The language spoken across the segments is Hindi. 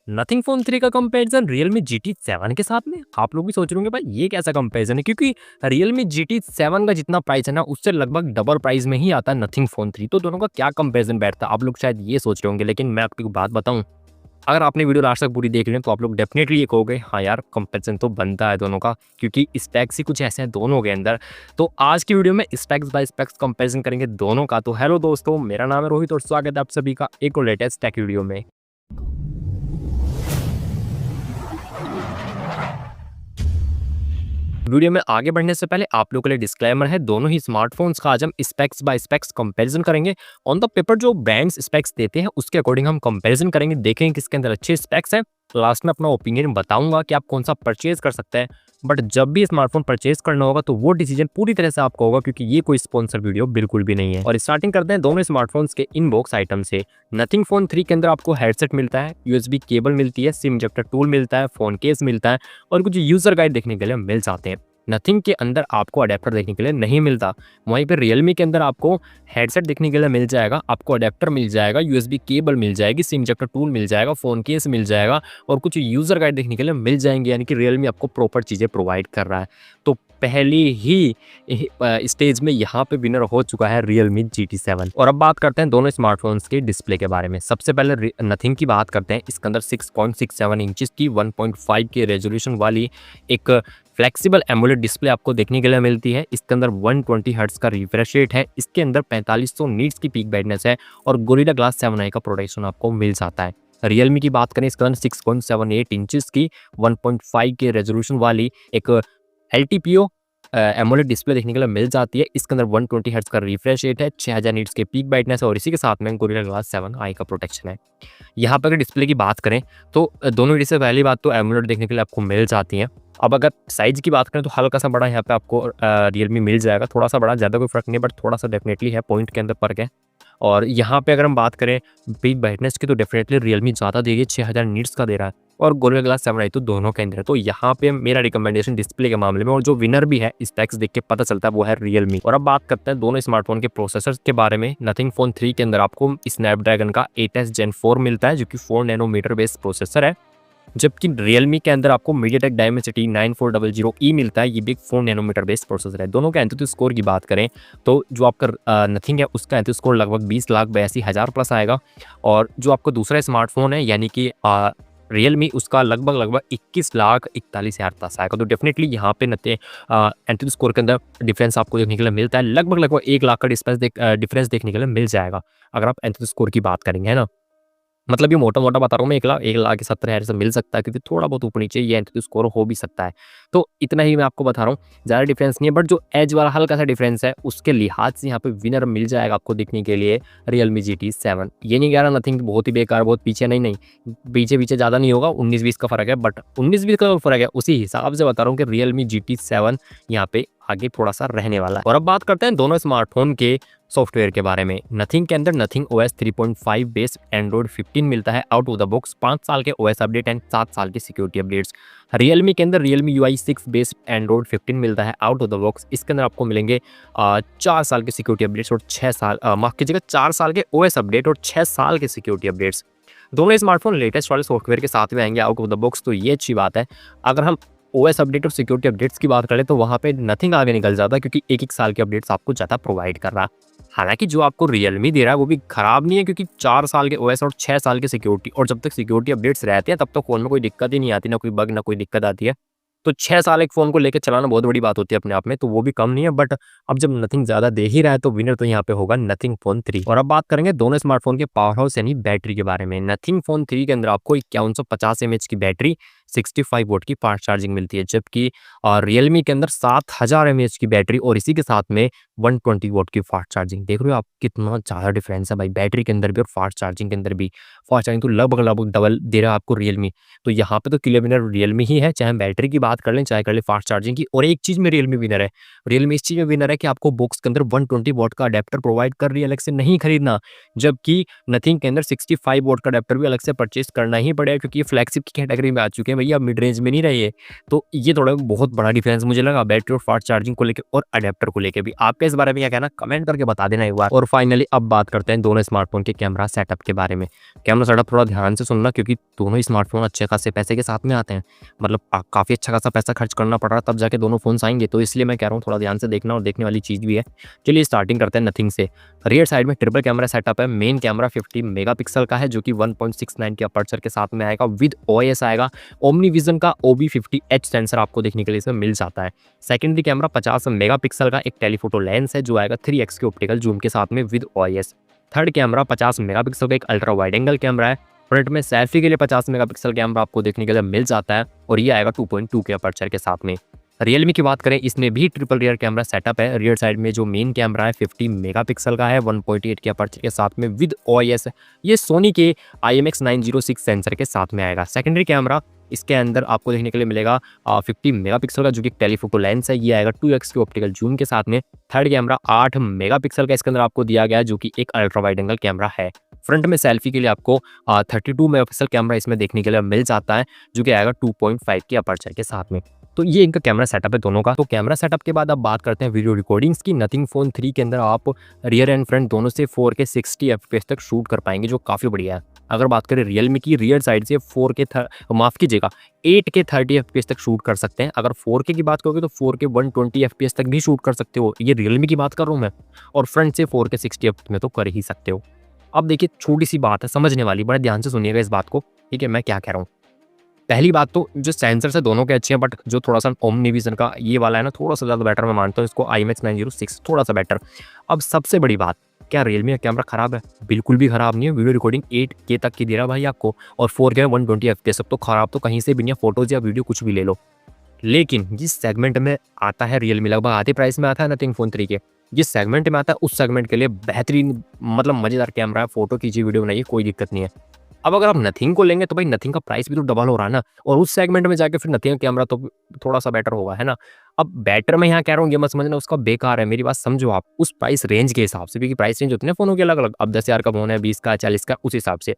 नथिंग फ़ोन 3 का कंपैरिजन Realme GT 7 के साथ में। आप लोग भी सोच रहे होंगे भाई ये कैसा कंपैरिजन है, क्योंकि Realme GT 7 का जितना प्राइस है ना उससे लगभग डबल प्राइस में ही आता है नथिंग फ़ोन 3। तो दोनों का क्या कंपैरिजन बैठता है, आप लोग शायद ये सोच रहे होंगे। लेकिन मैं आपको एक बात बताऊं, अगर आपने वीडियो लास्ट तक पूरी देख ली तो आप लोग डेफिनेटली ये कहोगे हाँ यार कंपैरिजन तो बनता है दोनों का, क्योंकि स्पेक्स ही कुछ ऐसे हैं दोनों के अंदर। तो आज की वीडियो में स्पेक्स बाय स्पेक्स कंपैरिजन करेंगे दोनों का। तो हेलो दोस्तों, मेरा नाम है रोहित और स्वागत है आप सभी का एक और लेटेस्ट टेक वीडियो में। वीडियो में आगे बढ़ने से पहले आप लोगों के लिए डिस्क्लेमर है, दोनों ही स्मार्टफोन्स का आज हम स्पेक्स बाय स्पेक्स कंपैरिजन करेंगे। ऑन द पेपर जो ब्रांड्स स्पेक्स देते हैं उसके अकॉर्डिंग हम कंपैरिजन करेंगे, देखेंगे किसके अंदर अच्छे स्पेक्स हैं। लास्ट में अपना ओपिनियन बताऊंगा कि आप कौन सा परचेज कर सकते हैं। बट जब भी स्मार्टफोन परचेज करना होगा तो वो डिसीजन पूरी तरह से आपका होगा, क्योंकि ये कोई स्पॉन्सर वीडियो बिल्कुल भी नहीं है। और स्टार्टिंग करते हैं दोनों स्मार्टफोन्स के इनबॉक्स आइटम से। नथिंग फोन 3 के अंदर आपको हेडसेट मिलता है, यूएसबी केबल मिलती है, सिम इंजेक्टर टूल मिलता है, फोन केस मिलता है और कुछ यूजर गाइड देखने के लिए मिल जाते हैं। नथिंग के अंदर आपको अडेप्टर देखने के लिए नहीं मिलता। वहीं पर रियलमी के अंदर आपको हेडसेट देखने के लिए मिल जाएगा, आपको अडेप्टर मिल जाएगा, यूएसबी केबल मिल जाएगी, सिम इंजेक्टर टूल मिल जाएगा, फोन केस मिल जाएगा और कुछ यूजर गाइड देखने के लिए मिल जाएंगे। यानी कि रियलमी आपको प्रॉपर चीज़ें प्रोवाइड कर रहा है। तो पहली ही स्टेज में यहाँ पे विनर हो चुका है Realme GT 7। और अब बात करते हैं दोनों स्मार्टफोन्स के डिस्प्ले के बारे में। सबसे पहले नथिंग की बात करते हैं। इसके अंदर 6.67 इंचेस की 1.5 के रेजोल्यूशन वाली एक फ्लेक्सिबल एमोलेड डिस्प्ले आपको देखने के लिए मिलती है। इसके अंदर 120 हर्ट्ज का रिफ्रेश रेट है। इसके अंदर 4500 नीट्स की पीक ब्राइटनेस है और गोरिल्ला ग्लास 7i का प्रोटेक्शन आपको मिल जाता है। रियलमी की बात करें, इसके अंदर 6.78 इंचेस की 1.5 के रेजोल्यूशन वाली एक LTPO एमोलेड डिस्प्ले देखने के लिए मिल जाती है। इसके अंदर 120 हर्ट्ज का रिफ्रेश रेट है, 6000 नीट्स के पीक ब्राइटनेस है और इसी के साथ में गोरिल्ला ग्लास 7i का प्रोटेक्शन है। यहाँ पर अगर डिस्प्ले की बात करें तो दोनों डिस्प्ले पहली बात तो एमोलेड देखने के लिए आपको मिल जाती हैं। अब अगर साइज की बात करें तो हल्का सा बड़ा यहाँ पे आपको रियलमी मिल जाएगा, थोड़ा सा बड़ा, ज़्यादा कोई फर्क नहीं, बट थोड़ा सा डेफिनेटली है, पॉइंट के अंदर फर्क है। और यहाँ पे अगर हम बात करें पीक ब्राइटनेस की तो डेफिनेटली रियलमी ज़्यादा देगी, 6000 नीट्स का दे रहा है और गोरिल्ला ग्लास 7i तो दोनों के अंदर है। तो यहाँ पे मेरा रिकमेंडेशन डिस्प्ले के मामले में, और जो विनर भी है स्पेक्स देख के पता चलता है, वो है रियलमी। और अब बात करते हैं दोनों स्मार्टफोन के प्रोसेसर के बारे में। नथिंग फोन 3 के अंदर आपको स्नैपड्रैगन का 8s Gen 4 मिलता है जो कि 4 नैनोमीटर बेस्ड प्रोसेसर है, जबकि रियलमी के अंदर आपको मीडियाटेक डायमेंसिटी 9400E मिलता है। ये भी 4 नैनोमीटर बेस्ड प्रोसेसर है। दोनों के एंथुसियास्ट स्कोर की बात करें तो जो आपका नथिंग है उसका एंथुसियास्ट स्कोर लगभग 20,82,000 प्लस आएगा और जो आपका दूसरा स्मार्टफोन है यानी कि रियलमी, उसका लगभग 21,41,000 प्लस आएगा। तो डेफिनेटली यहाँ पे एंथुसियास्ट स्कोर के अंदर डिफरेंस आपको देखने के लिए मिलता है। लगभग 1 लाख का डिफरेंस देखने के लिए मिल जाएगा अगर आप एंथुसियास्ट स्कोर की बात करेंगे, है ना। मतलब ये मोटा-मोटा बता रहा हूँ मैं, 1,70,000 से मिल सकता है, क्योंकि थोड़ा बहुत ऊपर नीचे ये एंथुसियास्ट स्कोर हो भी सकता है। तो इतना ही मैं आपको बता रहा हूँ, ज़्यादा डिफरेंस नहीं है, बट जो एज वाला हल्का सा डिफरेंस है उसके लिहाज से यहाँ पे विनर मिल जाएगा आपको देखने के लिए Realme GT 7। ये नहीं कह रहा नथिंग बहुत ही बेकार, बहुत पीछे, नहीं, पीछे ज़्यादा नहीं होगा, 19-20 का फ़र्क है, बट 19-20 का फ़र्क है, उसी हिसाब से बता रहा हूँ कि Realme GT 7 यहाँ पे आगे थोड़ा सा रहने वाला है। और अब बात करते हैं दोनों स्मार्टफोन के सॉफ्टवेयर के बारे में। नथिंग के अंदर नथिंग OS 3.5 बेस्ड एंड्रॉइड 15 मिलता है आउट ऑफ द बॉक्स, 5 साल के OS अपडेट एंड 7 साल की सिक्योरिटी अपडेट्स। रियलमी के अंदर Realme UI 6 बेस्ड एंड्रॉइड 15 मिलता है आउट ऑफ द बॉक्स। इसके अंदर आपको मिलेंगे 4 साल के सिक्योरिटी अपडेट्स और 6 साल, माफ कीजिएगा, 4 साल के OS अपडेट और 6 साल के सिक्योरिटी अपडेट्स। दोनों स्मार्टफोन लेटेस्ट वाले सॉफ्टवेयर के साथ में आएंगे आउट ऑफ द बॉक्स, तो ये अच्छी बात है। अगर हम OS अपडेट और सिक्योरिटी अपडेट्स की बात करें तो वहाँ पे नथिंग आगे निकल जाता है, क्योंकि एक साल के अपडेट्स आपको ज़्यादा प्रोवाइड कर रहा है। हालांकि जो आपको रियलमी दे रहा है वो भी खराब नहीं है, क्योंकि 4 साल के OS और 6 साल के सिक्योरिटी, और जब तक सिक्योरिटी अपडेट्स रहते हैं तब तक फोन में कोई दिक्कत ही नहीं आती, ना कोई बग, ना कोई दिक्कत आती है। तो 6 साल एक फ़ोन को लेकर चलाना बहुत बड़ी बात होती है अपने आप में, तो वो भी कम नहीं है। बट अब जब नथिंग ज़्यादा दे ही रहा है तो विनर तो यहाँ पे होगा नथिंग फोन 3। और अब बात करेंगे दोनों स्मार्टफोन के पावर हाउस यानी बैटरी के बारे में। नथिंग फोन 3 के अंदर आपको 5150 mAh की बैटरी, 65 वोट की फास्ट चार्जिंग मिलती है, जबकि रियलमी के अंदर 7000 mAh की बैटरी और इसी के साथ में 120 वोट की फास्ट चार्जिंग। देख रहे हो आप कितना ज़्यादा डिफरेंस है भाई, बैटरी के अंदर भी और फास्ट चार्जिंग के अंदर भी। फास्ट चार्जिंग तो लगभग डबल दे रहा है आपको रियलमी। तो यहाँ पे तो क्लियर विनर रियलमी ही है, चाहे हम बैटरी की बात कर लें चाहे कर लें फास्ट चार्जिंग की। और एक चीज़ में रियलमी विनर है, रियलमी इस चीज़ में विनर है कि आपको बॉक्स के अंदर 120 वोट का अडेप्टर प्रोवाइड कर रही है, अलग से नहीं खरीदना। जबकि नथिंग के अंदर 65 वोट का अडेप्टर भी अलग से परचेज करना ही पड़ेगा, क्योंकि ये फ्लैगशिप की कैटेगरी में आ चुके हैं। हैं भैया, मिड रेंज में नहीं रहे। तो ये थोड़ा बहुत बड़ा डिफरेंस मुझे लगा बैटरी और फास्ट चार्जिंग को लेकर और अडेप्टर को लेकर भी। आपके इस बारे में क्या कहना, कमेंट करके बता देना एक बार। और फाइनली अब बात करते हैं दोनों स्मार्टफोन के कैमरा सेटअप के बारे में। कैमरा सेटअप थोड़ा ध्यान से सुनना, क्योंकि दोनों ही स्मार्टफोन अच्छे खासे पैसे के साथ में आते हैं। मतलब काफ़ी अच्छा खासा पैसा खर्च करना पड़ रहा है तब जाके दोनों फोन्स आएंगे, तो इसलिए मैं कह रहा हूँ थोड़ा ध्यान से देखना, और देखने वाली चीज़ भी है। चलिए स्टार्टिंग करते हैं नथिंग से। रियर साइड में ट्रिपल कैमरा सेटअप है। मेन कैमरा 50 मेगापिक्सल का है, जो कि 1.69 के अपर्चर के साथ में आएगा, विद OIS आएगा। ओमनी विजन का OB50H सेंसर आपको देखने के लिए इसमें मिल जाता है। सेकेंडरी कैमरा 50 मेगापिक्सल का एक टेलीफोटो लेंस है, जो आएगा 3x के ऑप्टिकल जूम के साथ में with OIS। Third camera 50 megapixel का एक अल्ट्रा वाइड एंगल कैमरा है। फ्रंट में सेल्फी के लिए 50 मेगापिक्सल कैमरा आपको देखने के लिए मिल जाता है, और ये आएगा 2.2 के अपर्चर के साथ में। रियलमी की बात करें, इसमें भी ट्रिपल रियर कैमरा सेटअप है। रियर साइड में जो मेन कैमरा है 50 मेगापिक्सल का है, 1.8 के अपर्चर के साथ में विद OIS। ये सोनी के IMX906 सेंसर के साथ में आएगा। सेकेंडरी कैमरा इसके अंदर आपको देखने के लिए मिलेगा 50 मेगापिक्सल का, जो कि टेलीफोटो लेंस है। ये आएगा 2x के ऑप्टिकल जूम के साथ में। थर्ड कैमरा 8 मेगापिक्सल का इसके अंदर आपको दिया गया है, जो कि एक अल्ट्रा वाइड एंगल कैमरा है। फ्रंट में सेल्फी के लिए आपको 32 मेगापिक्सल कैमरा इसमें देखने के लिए मिल जाता है, जो कि आएगा 2.5 के अपर्चर के साथ में। तो ये इनका कैमरा सेटअप है दोनों का। तो कैमरा सेटअप के बाद अब बात करते हैं वीडियो रिकॉर्डिंग्स की। नथिंग फोन 3 के अंदर आप रियर एंड फ्रंट दोनों से 4K 60 FPS तक शूट कर पाएंगे, जो काफ़ी बढ़िया है। अगर बात करें रियलमी की, रियर साइड से 8K 30 FPS तक शूट कर सकते हैं। अगर 4K की बात करोगे तो 4K 120 FPS तक भी शूट कर सकते हो, ये रियलमी की बात कर रहा हूँ मैं। और फ्रंट से 4K 60 FPS में तो कर ही सकते हो। अब देखिए छोटी सी बात है समझने वाली, बड़े ध्यान से सुनिएगा इस बात को, ठीक है, मैं क्या कह रहा हूँ। पहली बात तो जो सेंसर है दोनों के अच्छे हैं, बट जो थोड़ा सा ओमनी विजन का ये वाला है ना, थोड़ा सा ज़्यादा बेटर मैं मानता हूँ इसको। IMX906 थोड़ा सा बेटर। अब सबसे बड़ी बात, क्या रियलमी का कैमरा खराब है? बिल्कुल भी खराब नहीं है। वीडियो रिकॉर्डिंग 8K तक की दे रहा भाई आपको, और 4K 120 FPS। सब तो खराब तो कहीं से भी नहीं है, फोटोज या वीडियो कुछ भी ले लो। लेकिन जिस सेगमेंट में आता है रियलमी, लगभग आधे प्राइस में आता है नथिंग फोन 3 के, जिस सेगमेंट में आता है उस सेगमेंट के लिए बेहतरीन मतलब मज़ेदार कैमरा है। फोटो कीजिए, वीडियो बनाइए, कोई दिक्कत नहीं है। अब अगर आप नथिंग को लेंगे तो भाई नथिंग का प्राइस भी तो डबल हो रहा है ना, और उस सेगमेंट में जाके फिर नथिंग का कैमरा तो थोड़ा सा बेटर होगा, है ना। अब बेटर मैं यहाँ कह रहा हूँ ये मत समझना उसका बेकार है, मेरी बात समझो आप उस प्राइस रेंज के हिसाब से, क्योंकि प्राइस रेंज होती है ना फोनों के अलग अलग। अब 10,000 का फोन है, 20 का, 40 का, उस हिसाब से।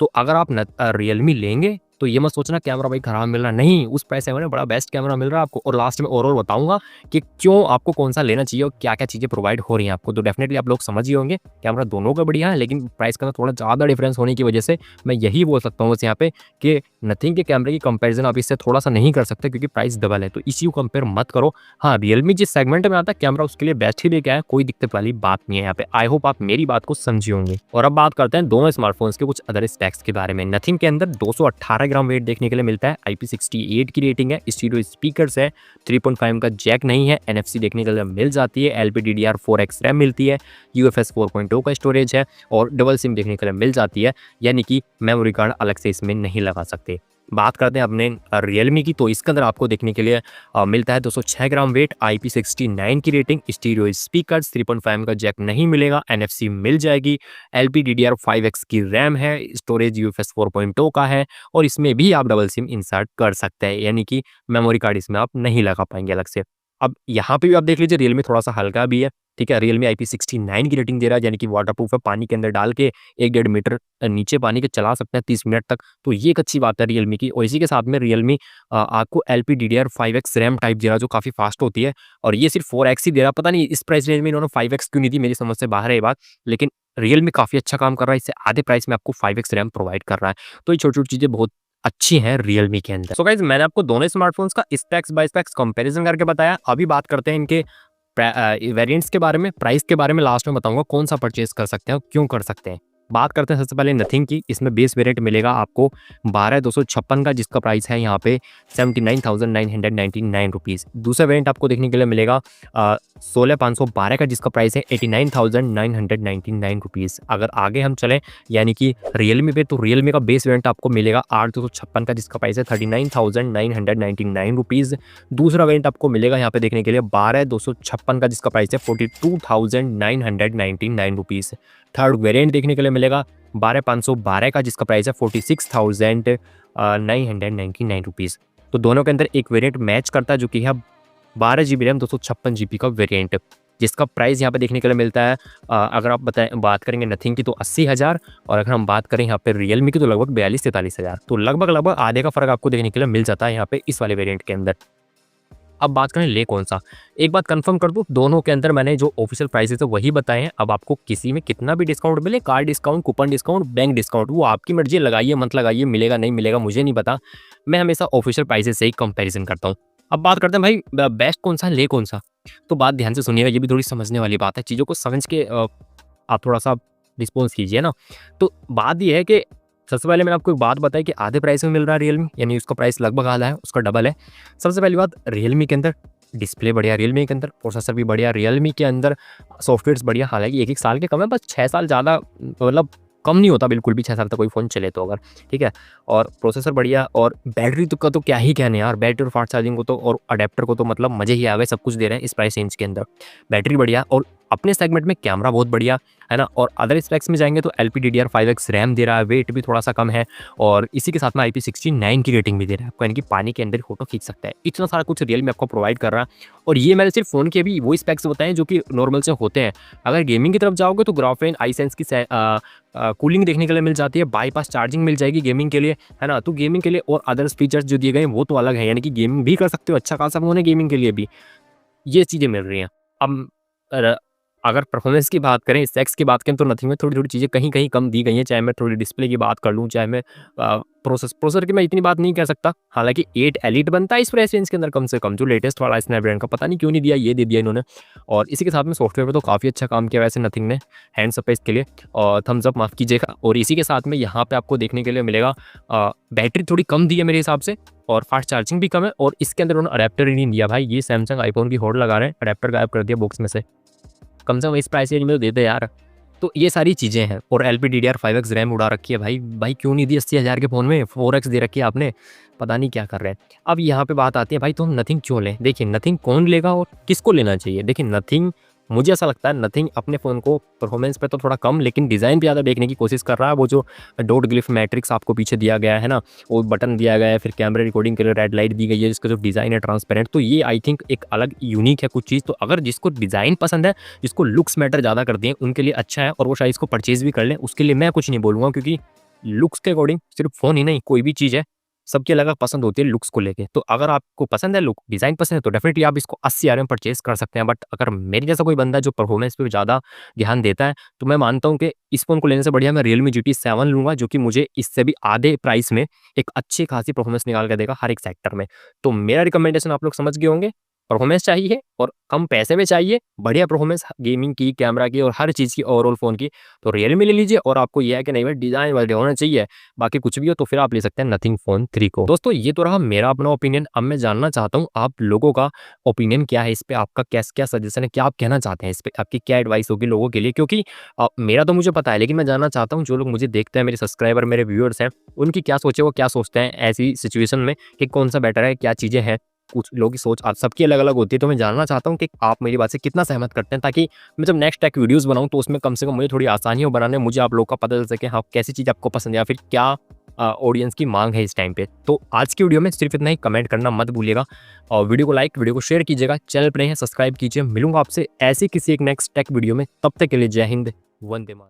तो अगर आप रियलमी लेंगे तो ये मत सोचना कैमरा भाई खराब मिल रहा, नहीं, उस प्राइस में बड़ा बेस्ट कैमरा मिल रहा है आपको। और लास्ट में ओवरऑल बताऊंगा कि क्यों आपको कौन सा लेना चाहिए और क्या क्या चीज़ें प्रोवाइड हो रही हैं आपको। तो डेफिनेटली आप लोग समझ ही होंगे, कैमरा दोनों का बढ़िया है, लेकिन प्राइस का थोड़ा ज़्यादा डिफरेंस होने की वजह से मैं यही बोल सकता हूँ बस यहाँ पे कि नथिंग के कैमरे की कंपैरिजन आप इससे थोड़ा सा नहीं कर सकते, क्योंकि प्राइस डबल है। तो इसी को कंपेयर मत करो। हाँ, रियलमी जिस सेगमेंट में आता है कैमरा उसके लिए बेस्ट ही लेके आया, कोई दिक्कत वाली बात नहीं है यहाँ पे। आई होप आप मेरी बात को समझे होंगे। और अब बात करते हैं दोनों स्मार्टफोन्स के कुछ अदर स्पेक्स के बारे में। नथिंग के अंदर 218 ग्राम वेट देखने के लिए मिलता है, IP68 की रेटिंग है, स्टीरियो स्पीकर्स है, 3.5 का जैक नहीं है, NFC देखने के लिए मिल जाती है, LPDDR4X रैम मिलती है, UFS 4.0 का स्टोरेज है, और डबल सिम देखने के लिए मिल जाती है, यानी कि मेमोरी कार्ड अलग से इसमें नहीं लगा सकते। बात करते हैं अपने रियलमी की, तो इसके अंदर आपको देखने के लिए मिलता है 206 ग्राम वेट, IP69 की रेटिंग, स्टीरियो स्पीकर्स, 3.5 का जैक नहीं मिलेगा, NFC मिल जाएगी, LPDDR5X की रैम है, स्टोरेज UFS 4.0 का है, और इसमें भी आप डबल सिम इंसर्ट कर सकते हैं, यानी कि मेमोरी कार्ड इसमें आप नहीं लगा पाएंगे अलग से। अब यहाँ पे भी आप देख लीजिए रियलमी थोड़ा सा हल्का भी है, ठीक है। रियलमी IP69 की रेटिंग दे रहा है, यानी कि वाटरप्रूफ है, पानी के अंदर डाल के 1-1.5 मीटर नीचे पानी के चला सकते हैं 30 मिनट तक। तो ये एक अच्छी बात है रियलमी की। और इसी के साथ में रियलमी आपको LPDDR5X रैम टाइप दे रहा है, जो काफ़ी फास्ट होती है, और ये सिर्फ 4X ही दे रहा है। पता नहीं इस प्राइस रेंज में इन्होंने 5X क्यों नहीं दी, मेरी समझ से बाहर है ये बात। लेकिन रियलमी काफ़ी अच्छा काम कर रहा है, इससे आधे प्राइस में आपको 5X रैम प्रोवाइड कर रहा है। तो ये छोटी-छोटी चीज़ें बहुत अच्छी हैं रियलमी के अंदर। सो गाइस, मैंने आपको दोनों स्मार्टफोन्स का स्पेक्स बाय स्पेक्स कंपैरिजन करके बताया। अभी बात करते हैं इनके वेरिएंट्स के बारे में, प्राइस के बारे में लास्ट में बताऊंगा कौन सा परचेज कर सकते हैं और क्यों कर सकते हैं। बात करते हैं सबसे पहले नथिंग की। इसमें बेस वेरिएंट मिलेगा आपको 12,256 का, जिसका प्राइस है यहाँ पे 79,999 रुपीज़। दूसरा वेरिएंट आपको देखने के लिए मिलेगा 16,512 का, जिसका प्राइस है 89,999 रुपीज़। अगर आगे हम चलें यानी कि रियलमी पे, तो रियलमी का बेस वेरिएंट आपको मिलेगा 8,256 का, जिसका प्राइस है 39,999 रुपीज़। दूसरा वेरिएंट आपको मिलेगा यहाँ पे देखने के लिए 12,256 का, जिसका प्राइस है 42,999 रुपीज़। थर्ड वेरिएंट देखने के लिए मिलेगा 12,512 का, जिसका प्राइस है 46,999 रुपीज़। तो दोनों के अंदर एक वेरिएंट मैच करता है, जो कि है 12 GB रैम 256 GB का वेरिएंट। जिसका प्राइस यहाँ पे देखने के लिए मिलता है अगर आप बात करेंगे नथिंग की तो 80,000, और अगर हम बात करें यहाँ पे रियलमी की तो लगभग 42-43,000। तो लगभग आधे का फ़र्क आपको देखने के लिए मिल जाता है यहाँ पे इस वाले वेरिएंट के अंदर। अब बात करें ले कौन सा, एक बात कंफर्म कर दूं, दोनों के अंदर मैंने जो ऑफिशियल प्राइसेस है वही बताए हैं। अब आपको किसी में कितना भी डिस्काउंट मिले, car discount, coupon discount, bank discount, वो आपकी मर्जी, लगाइए मत लगाइए, मिलेगा नहीं मिलेगा मुझे नहीं पता। मैं हमेशा ऑफिशियल प्राइसेस से ही कंपैरिजन करता हूँ। अब बात करते हैं भाई बेस्ट कौन सा है, ले कौन सा। तो बात ध्यान से सुनिएगा, ये भी थोड़ी समझने वाली बात है, चीज़ों को समझ के आप थोड़ा सा रिस्पॉन्स कीजिए ना। तो बात ये है कि सबसे पहले मैंने आपको एक बात बताई कि आधे प्राइस में मिल रहा है रियलमी, यानी उसका प्राइस लगभग आधा है, उसका डबल है। सबसे पहली बात, रियलमी के अंदर डिस्प्ले बढ़िया, रियलमी के अंदर प्रोसेसर भी बढ़िया, रियलमी के अंदर सॉफ्टवेयर्स बढ़िया। हालांकि 1-1 साल के कम है, बस 6 साल ज़्यादा मतलब कम नहीं होता बिल्कुल भी 6 साल तक कोई फ़ोन चले तो अगर, ठीक है। और प्रोसेसर बढ़िया, और बैटरी तो का तो क्या ही कहने यार, बैटरी और फास्ट चार्जिंग को तो और अडेप्टर को तो मतलब मज़े ही आ गए, सब कुछ दे रहे हैं इस प्राइस रेंज के अंदर। बैटरी बढ़िया, और अपने सेगमेंट में कैमरा बहुत बढ़िया है ना। और अदर स्पेक्स में जाएंगे तो LPDDR5X रैम दे रहा है, वेट भी थोड़ा सा कम है, और इसी के साथ में IP69 की रेटिंग भी दे रहा है आपको, यानी कि पानी के अंदर फोटो खींच सकता है। इतना सारा कुछ रियलमी आपको प्रोवाइड कर रहा है। और ये मैंने सिर्फ फ़ोन के भी वो स्पेक्स बताएं जो कि नॉर्मल से होते हैं। अगर गेमिंग की तरफ जाओगे तो ग्राफेन आईसेंस की कूलिंग देखने के लिए मिल जाती है, बाईपास चार्जिंग मिल जाएगी गेमिंग के लिए, है ना। तो गेमिंग के लिए और अदर्स फीचर्स जो दिए गए हैं वो तो अलग है, यानी कि गेमिंग भी कर सकते हो, अच्छा खासा फ़ोन है गेमिंग के लिए भी, ये चीज़ें मिल रही हैं। अब अगर परफॉर्मेंस की बात करें, स्पेक्स की बात करें, तो नथिंग में थोड़ी-थोड़ी चीज़ें कहीं-कहीं कम दी गई हैं, चाहे मैं थोड़ी डिस्प्ले की बात कर लूँ, चाहे मैं प्रोसेसर की मैं इतनी बात नहीं कह सकता। हालाँकि 8 एलीट बनता है इस प्राइस रेंज के अंदर कम से कम, जो लेटेस्ट वाला स्नैपड्रैगन का, पता नहीं क्यों नहीं दिया, ये दे दिया इन्होंने। और इसी के साथ में सॉफ्टवेयर पे तो काफ़ी अच्छा काम किया वैसे नथिंग ने, हैंड्स अप है इसके लिए, और थम्स अप माफ़ कीजिएगा। और इसी के साथ में यहाँ पे आपको देखने के लिए मिलेगा बैटरी थोड़ी कम दी है मेरे हिसाब से, और फास्ट चार्जिंग भी कम है, और इसके अंदर उन्होंने अडेप्टर ही नहीं दिया भाई। ये सैमसंग आईफ़ोन की होड़ लगा रहे हैं, अडेप्टर गायब कर दिया बॉक्स में से। कम से कम इस प्राइस रेंज में तो दे दे यार। तो ये सारी चीज़ें हैं, और LPDDR5X रैम उड़ा रखी है भाई क्यों नहीं दी 80,000 के फ़ोन में, 4X दे रखी है आपने, पता नहीं क्या कर रहे हैं। अब यहाँ पे बात आती है भाई तो हम नथिंग क्यों लें। देखिए नथिंग कौन लेगा और किसको लेना चाहिए। देखिए नथिंग, मुझे ऐसा लगता है नथिंग अपने फ़ोन को परफॉर्मेंस पे तो थोड़ा कम, लेकिन डिज़ाइन पे ज़्यादा देखने की कोशिश कर रहा है। वो जो डॉट ग्लिफ मैट्रिक्स आपको पीछे दिया गया है ना, वो बटन दिया गया है, फिर कैमरा रिकॉर्डिंग के लिए रेड लाइट दी गई है, जिसका जो डिज़ाइन है ट्रांसपेरेंट, तो ये आई थिंक एक अलग यूनिक है कुछ चीज़। तो अगर जिसको डिज़ाइन पसंद है, जिसको लुक्स मैटर ज़्यादा करती हैं, उनके लिए अच्छा है, और वो शायद इसको परचेज़ भी कर लें। उसके लिए मैं कुछ नहीं बोलूँगा, क्योंकि लुक्स के अकॉर्डिंग सिर्फ फ़ोन ही नहीं, कोई भी चीज़ है, सबकी अलग-अलग पसंद होती है लुक्स को लेके। तो अगर आपको पसंद है लुक, डिज़ाइन पसंद है, तो डेफिनिटली आप इसको 80,000 में परचेज़ कर सकते हैं। बट अगर मेरे जैसा कोई बंदा है जो परफॉर्मेंस पे ज़्यादा ध्यान देता है, तो मैं मानता हूँ कि इस फ़ोन को लेने से बढ़िया मैं Realme GT 7 लूँगा, जो कि मुझे इससे भी आधे प्राइस में एक अच्छी खासी परफॉर्मेंस निकाल के देगा हर एक सेक्टर में। तो मेरा रिकमेंडेशन आप लोग समझ गए होंगे, परफॉर्मेंस चाहिए और कम पैसे में चाहिए, बढ़िया परफॉर्मेंस गेमिंग की, कैमरा की और हर चीज़ की, ओवरऑल फ़ोन की, तो Realme ले लीजिए। और आपको ये है कि नहीं भाई डिज़ाइन वाले होना चाहिए, बाकी कुछ भी हो, तो फिर आप ले सकते हैं नथिंग फ़ोन 3 को। दोस्तों ये तो रहा मेरा अपना ओपिनियन। अब मैं जानना चाहता हूँ आप लोगों का ओपिनियन क्या है इस पे, आपका क्या सजेशन है, क्या आप कहना चाहते हैं इस पे, आपकी क्या एडवाइस होगी लोगों के लिए। क्योंकि मेरा तो मुझे पता है, लेकिन मैं जानना चाहता हूँ जो लोग मुझे देखते हैं, मेरे सब्सक्राइबर, मेरे व्यूअर्स हैं, उनकी क्या सोच है, वो क्या सोचते हैं ऐसी सिचुएशन में कि कौन सा बेटर है, क्या चीज़ें हैं। कुछ लोगों की सोच आज सबकी अलग-अलग होती है, तो मैं जानना चाहता हूँ कि आप मेरी बात से कितना सहमत करते हैं, ताकि मैं जब नेक्स्ट टेक वीडियोज़ बनाऊँ तो उसमें कम से कम मुझे थोड़ी आसानी हो बनाने में, मुझे आप लोगों का पता चल सके हाँ, कैसी चीज़ आपको पसंद है या फिर क्या ऑडियंस की माँग है इस टाइम पे। तो आज की वीडियो में सिर्फ इतना ही, कमेंट करना मत भूलिएगा, और वीडियो को लाइक, वीडियो को शेयर कीजिएगा, चैनल पर नए हैं सब्सक्राइब कीजिए। मिलूँगा आपसे ऐसे किसी एक नेक्स्ट टेक वीडियो में, तब तक के लिए जय हिंद, वंदे मातरम।